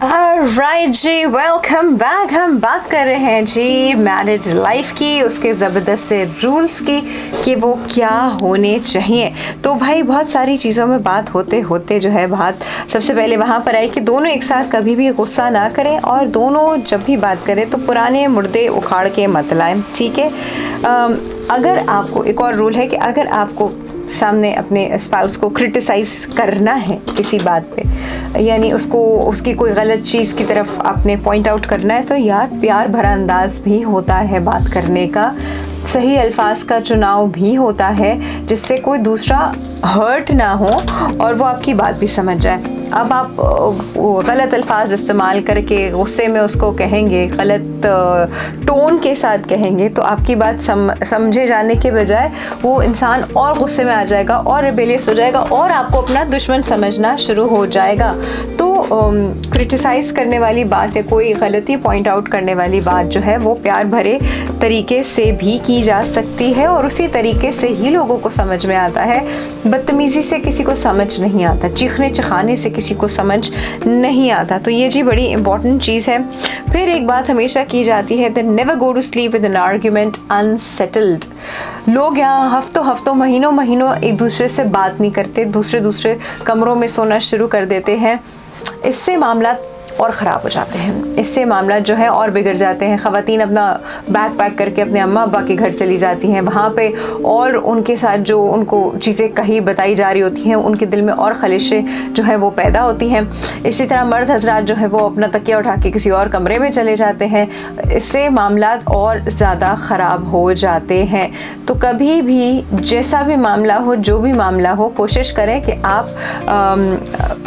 Right जी, welcome back. हम बात कर रहे हैं जी मैरिज लाइफ की, उसके ज़बरदस्त से रूल्स की कि वो क्या होने चाहिए। तो भाई बहुत सारी चीज़ों में बात होते होते जो है बात सबसे पहले वहाँ पर आई कि दोनों एक साथ कभी भी गुस्सा ना करें और दोनों जब भी बात करें तो पुराने मुर्दे उखाड़ के मत लाएं, ठीक है। अगर आपको एक और रूल है कि अगर आपको सामने अपने स्पाउस को क्रिटिसाइज़ करना है किसी बात पे, यानी उसको उसकी कोई गलत चीज़ की तरफ आपने पॉइंट आउट करना है, तो यार प्यार भरा अंदाज भी होता है बात करने का, सही अल्फाज का चुनाव भी होता है जिससे कोई दूसरा हर्ट ना हो और वो आपकी बात भी समझ जाए। अब आप गलत अल्फाज इस्तेमाल करके गुस्से में उसको कहेंगे, गलत टोन के साथ कहेंगे, तो आपकी बात समझे जाने के बजाय वो इंसान और गुस्से में आ जाएगा और रिबेलियस हो जाएगा और आपको अपना दुश्मन समझना शुरू हो जाएगा। तो क्रिटिसाइज़ करने वाली बात है, कोई गलती पॉइंट आउट करने वाली बात जो है वो प्यार भरे तरीके से भी की जा सकती है और उसी तरीके से ही लोगों को समझ में आता है। बदतमीज़ी से किसी को समझ नहीं आता, चीखने चिखाने से किसी को समझ नहीं आता। तो ये जी बड़ी इंपॉर्टेंट चीज़ है। फिर एक बात हमेशा की जाती है, that never go to sleep with an argument unsettled. लोग यहाँ हफ्तों महीनों एक दूसरे से बात नहीं करते, दूसरे कमरों में सोना शुरू कर देते हैं। इससे मामला और ख़राब हो जाते हैं, इससे मामला जो है और बिगड़ जाते हैं। ख़वातीन अपना बैग पैक करके अपने अम्मा अब्बा के घर चली जाती हैं, वहाँ पे और उनके साथ जो उनको चीज़ें कही बताई जा रही होती हैं उनके दिल में और खलिशें जो है वो पैदा होती हैं। इसी तरह मर्द हजरात जो है वो अपना तकिया उठा के किसी और कमरे में चले जाते हैं, इससे मामला और ज़्यादा ख़राब हो जाते हैं। तो कभी भी जैसा भी मामला हो, जो भी मामला हो, कोशिश करें कि आप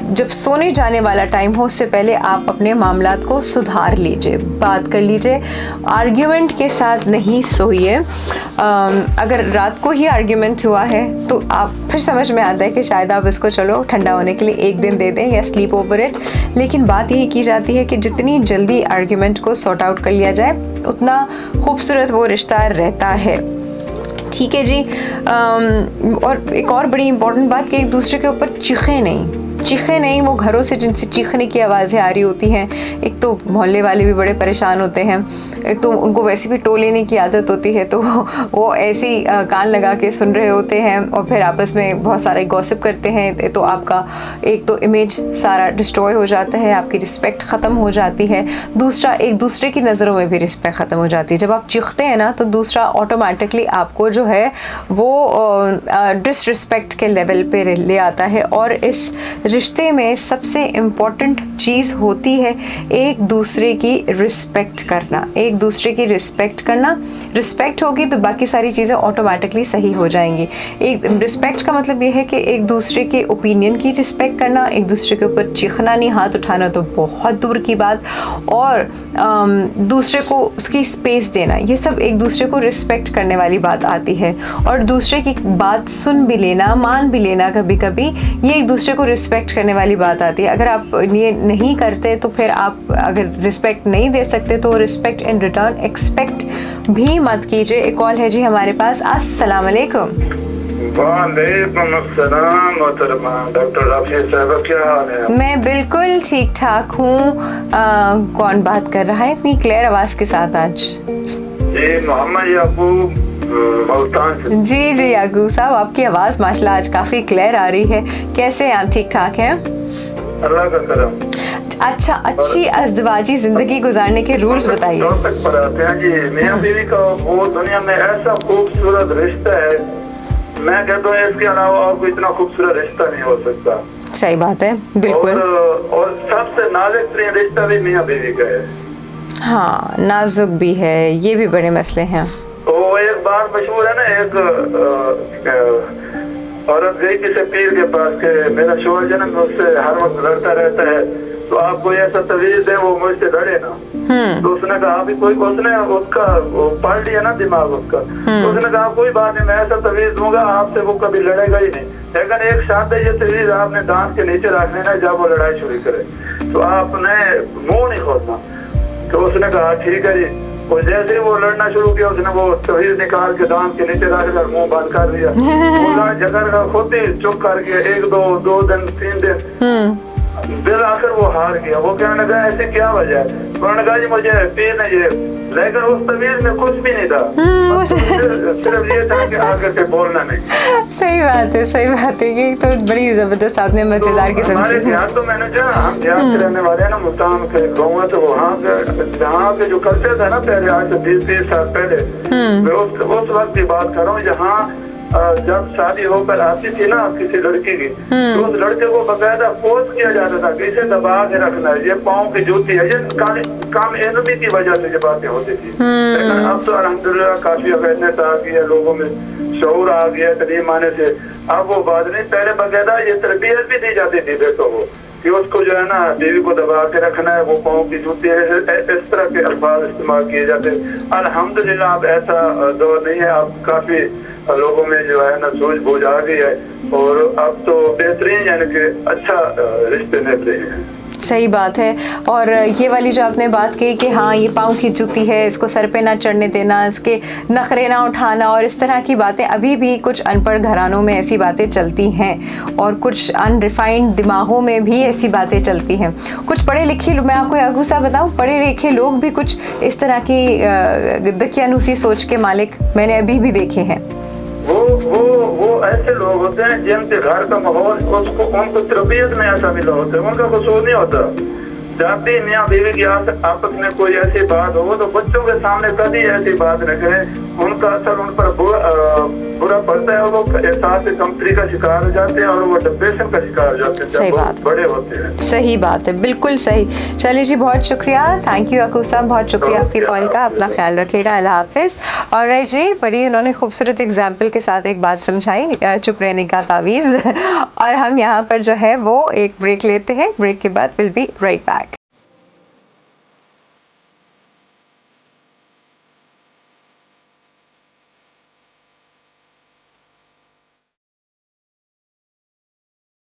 जब सोने जाने वाला टाइम हो उससे पहले आप अपने मामलात को सुधार लीजिए, बात कर लीजिए, आर्ग्यूमेंट के साथ नहीं सोइए। अगर रात को ही आर्ग्यूमेंट हुआ है तो आप फिर समझ में आता है कि शायद आप इसको चलो ठंडा होने के लिए एक दिन दे दें या स्लीप ओवर इट, लेकिन बात यही की जाती है कि जितनी जल्दी आर्ग्यूमेंट को सॉर्ट आउट कर लिया जाए उतना खूबसूरत वो रिश्ता रहता है, ठीक है जी। और एक और बड़ी इंपॉर्टेंट बात कि एक दूसरे के ऊपर चीखे नहीं, वो घरों से जिनसे चीखने की आवाज़ें आ रही होती हैं, एक तो मोहल्ले वाले भी बड़े परेशान होते हैं, एक तो उनको वैसे भी टो लेने की आदत होती है, तो वो ऐसे ही कान लगा के सुन रहे होते हैं और फिर आपस में बहुत सारे गॉसिप करते हैं। तो आपका एक तो इमेज सारा डिस्ट्रॉय हो जाता है, आपकी रिस्पेक्ट ख़त्म हो जाती है, दूसरा एक दूसरे की नज़रों में भी रिस्पेक्ट ख़त्म हो जाती है। जब आप चीखते हैं ना तो दूसरा ऑटोमेटिकली आपको जो है वो डिसरिस्पेक्ट के लेवल पे ले आता है। और इस रिश्ते में सबसे इम्पॉर्टेंट चीज़ होती है एक दूसरे की रिस्पेक्ट करना, एक दूसरे की रिस्पेक्ट करना। रिस्पेक्ट होगी तो बाकी सारी चीज़ें ऑटोमेटिकली सही हो जाएंगी। एक रिस्पेक्ट का मतलब ये है कि एक दूसरे के ओपिनियन की रिस्पेक्ट करना, एक दूसरे के ऊपर चीखना नहीं, हाथ उठाना तो बहुत दूर की बात, और दूसरे को उसकी स्पेस देना, ये सब एक दूसरे को रिस्पेक्ट करने वाली बात आती है। और दूसरे की बात सुन भी लेना, मान भी लेना कभी कभी, ये एक दूसरे को रिस्पेक्ट करने वाली बात आती है। अगर आप ये नहीं करते तो फिर आप अगर रिस्पेक्ट नहीं दे सकते तो रिस्पेक्ट इन रिटर्न एक्सपेक्ट भी मत कीजिए। एक कॉल है जी हमारे पास। अस्सलाम वालेकुम। वालेकुम अस्सलाम मोहतरमा डॉक्टर राफिया साहब, क्या हाल है? मैं बिल्कुल ठीक ठाक हूँ। कौन बात कर रहा है इतनी क्लियर आवाज के साथ आज? जी मोहम्मद याकूब मुल्तान से। जी याकूब साहब, आपकी आवाज़ माशाल्लाह आज काफ़ी क्लियर आ रही है। कैसे हैं आप? ठीक ठाक हैं? अल्लाह का करम। अच्छा, अच्छी अज़दवाजी ज़िंदगी गुजारने के रूल्स बताइए। तक पर आते हैं जी। मियाँ बीवी का वो दुनिया में ऐसा खूबसूरत रिश्ता है, मैं कहता हूँ इसके अलावा और कोई इतना खूबसूरत रिश्ता नहीं हो सकता। सही बात है, बिल्कुल। और सबसे नाजुक तरीन रिश्ता भी मियाँ बीवी का है। हाँ, नाजुक भी है, ये भी बड़े मसले हैं। तो एक बात मशहूर है ना, एक औरत गई किसी पीर के पास के मेरा शोहर जो ना मुझसे हर वक्त लड़ता रहता है, तो आप कोई ऐसा तवीज़ दे वो मुझसे लड़े ना। तो उसने कहा अभी कोई, उसने उसका वो पढ़ लिया ना दिमाग उसका, तो उसने कहा कोई बात नहीं, मैं ऐसा तवीज़ दूंगा आपसे वो कभी लड़ेगा ही नहीं, लेकिन एक शर्त है, ये तवीज़ आपने दांत के नीचे रख लेना जब वो लड़ाई शुरू करे, तो आपने मुंह नहीं खोलना। तो उसने कहा ठीक है जी। और जैसे ही वो लड़ना शुरू किया उसने वो तवीज़ निकाल के दांत के नीचे रख कर मुंह बंद कर दिया। वो जगह खुद ही चुप कर गया। 1 2 दिन 3 दिन दिल आकर वो हार गया। वो कहने लगा ऐसे क्या वजह है? उन्होंने कहा जी मुझे पीर ने ये, लेकिन उस तवीज में कुछ भी नहीं था, सिर्फ ये था कि आगे से बोलना नहीं। सही बात है, सही बात है। ये तो बड़ी जबरदस्त आपने मजेदार किस्म हमारे की देहात तो मैंने जो हम देहात के रहने वाले हैं ना, मुल्तान के गाँव है, तो वहाँ के जहाँ के जो कल्चर था ना पहले, आज से 20-30 साल पहले, मैं उस वक्त की बात कर रहा हूँ जहाँ जब शादी होकर आती थी ना किसी लड़की की, तो उस लड़के को बकायदा फोर्स किया जाता था कि इसे दबा के रखना है, ये पाँव की जूती है, ये काम एनमी की वजह से ये बातें होती थी। लेकिन अब तो अल्हम्दुलिल्लाह काफी अवेयरनेस आ गई है, लोगों में शऊर आ गया तलीम आने से। अब वो बात नहीं, पहले बकायदा ये तरबियत भी दी जाती थी बेटों को कि उसको जो है ना बीवी को दबा के रखना है, वो पाँव की जूती है, इस तरह के अल्फाज इस्तेमाल किए जाते हैं। अल्हम्दुलिल्लाह अब ऐसा दौर नहीं है, अब काफी लोगों में जो है ना सूझबूझ आ गई है और अब तो बेहतरीन यानी कि अच्छा रिश्ते निभ रहे हैं। सही बात है। और ये वाली जो आपने बात कही कि हाँ ये पाँव की जूती है, इसको सर पे ना चढ़ने देना, इसके नखरे ना उठाना, और इस तरह की बातें अभी भी कुछ अनपढ़ घरानों में ऐसी बातें चलती हैं और कुछ अनरिफाइंड दिमागों में भी ऐसी बातें चलती हैं। कुछ पढ़े लिखे, मैं आपको याकूब साहब बताऊँ, पढ़े लिखे लोग भी कुछ इस तरह की दकियानूसी सोच के मालिक मैंने अभी भी देखे हैं। वो ऐसे लोग होते हैं जिनके घर का माहौल उसको उनको तरबियत में ऐसा मिला होता है, उनका कसूर नहीं होता। जब भी मियाँ बीवी की आपस में कोई ऐसी बात हो तो बच्चों के सामने कभी ऐसी बात न करें, उनका असर उन पर बुरा पड़ता है और वो एहसास कमतरी का शिकार हो जाते हैं और वो डिप्रेशन का शिकार हो जाते हैं। सही बात, बड़े होते हैं। सही बात है, बिल्कुल सही। चलिए जी, बहुत शुक्रिया, थैंक यू याकूब साहब, बहुत शुक्रिया आपकी कॉल का। अपना ख्याल रखिएगा, अल्लाह हाफिज़। और राइट जी, बड़ी उन्होंने खूबसूरत एग्जाम्पल के साथ एक बात समझाई, चुप रहने का तावीज़। और हम यहाँ पर जो है वो एक ब्रेक लेते हैं, ब्रेक के बाद विल बी राइट बैक।